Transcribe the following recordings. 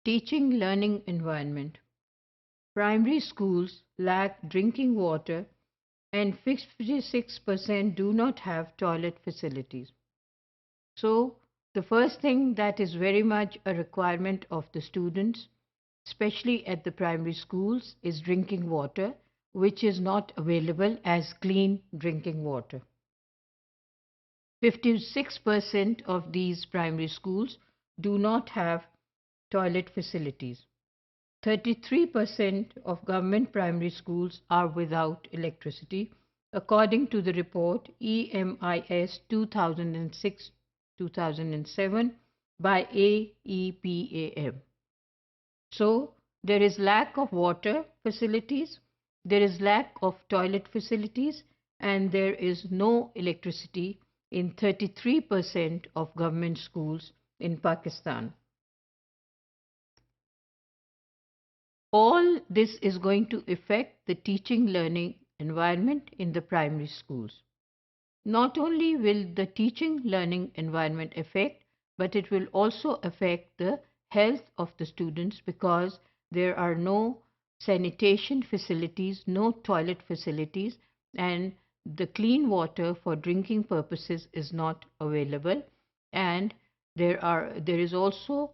Teaching learning environment. Primary schools lack drinking water and 56% do not have toilet facilities. So, the first thing that is very much a requirement of the students, especially at the primary schools, is drinking water, which is not available as clean drinking water. 56% of these primary schools do not have toilet facilities. 33% of government primary schools are without electricity, according to the report EMIS 2006-2007 by AEPAM. So, there is lack of water facilities, there is lack of toilet facilities, and there is no electricity in 33% of government schools in Pakistan. All this is going to affect the teaching learning environment in the primary schools. Not only will the teaching learning environment affect, but it will also affect the health of the students because there are no sanitation facilities, no toilet facilities, and the clean water for drinking purposes is not available, and there is also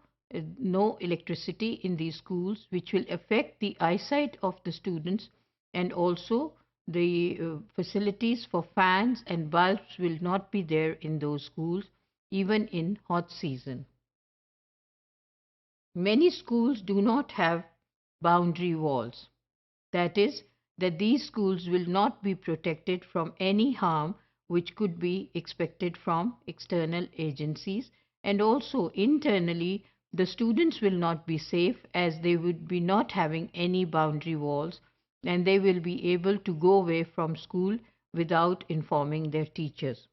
no electricity in these schools, which will affect the eyesight of the students, and also the facilities for fans and bulbs will not be there in those schools, even in hot season. Many schools do not have boundary walls. That is, that these schools will not be protected from any harm which could be expected from external agencies, and also internally the students will not be safe as they would be not having any boundary walls, and they will be able to go away from school without informing their teachers.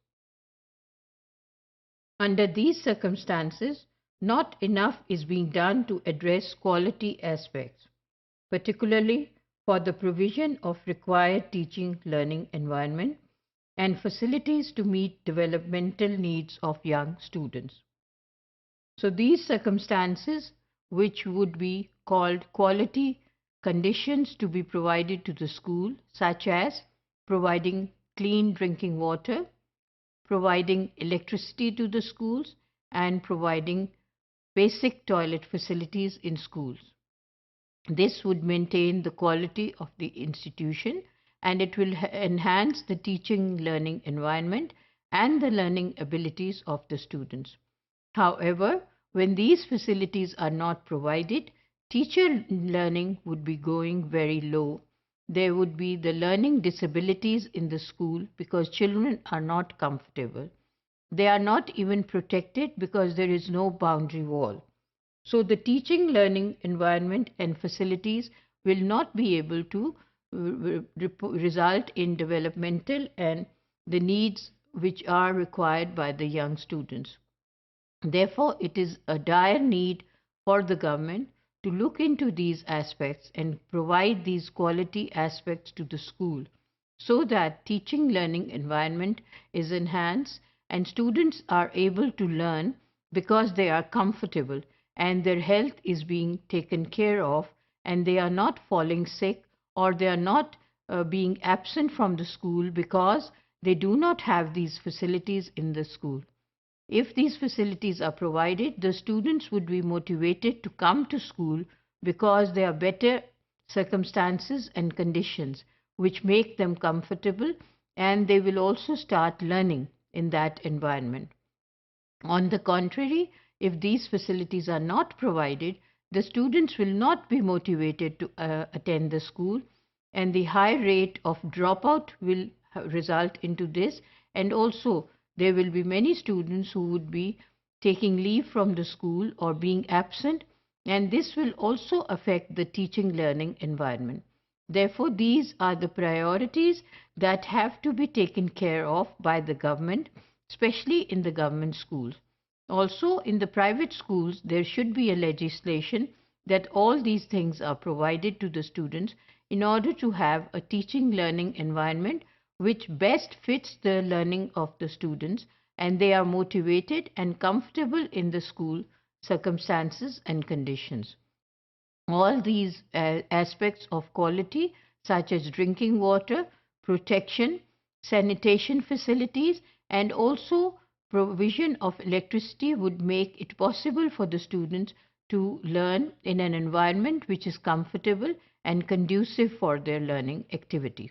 Under these circumstances, not enough is being done to address quality aspects, particularly for the provision of required teaching learning environment and facilities to meet developmental needs of young students. So these circumstances, which would be called quality conditions to be provided to the school, such as providing clean drinking water, providing electricity to the schools, and providing basic toilet facilities in schools. This would maintain the quality of the institution, and it will enhance the teaching learning environment and the learning abilities of the students. However, when these facilities are not provided, teacher learning would be going very low. There would be the learning disabilities in the school because children are not comfortable. They are not even protected because there is no boundary wall. So the teaching learning environment and facilities will not be able to result in developmental and the needs which are required by the young students. Therefore, it is a dire need for the government to look into these aspects and provide these quality aspects to the school so that teaching learning environment is enhanced and students are able to learn because they are comfortable and their health is being taken care of and they are not falling sick or they are not being absent from the school because they do not have these facilities in the school. If these facilities are provided, the students would be motivated to come to school because there are better circumstances and conditions which make them comfortable, and they will also start learning in that environment. On the contrary, if these facilities are not provided, the students will not be motivated to attend the school, and the high rate of dropout will result into this, and also there will be many students who would be taking leave from the school or being absent, and this will also affect the teaching learning environment. Therefore, these are the priorities that have to be taken care of by the government, especially in the government schools. Also, in the private schools, there should be a legislation that all these things are provided to the students in order to have a teaching learning environment which best fits the learning of the students, and they are motivated and comfortable in the school circumstances and conditions. All these aspects of quality, such as drinking water, protection, sanitation facilities, and also provision of electricity, would make it possible for the students to learn in an environment which is comfortable and conducive for their learning activity.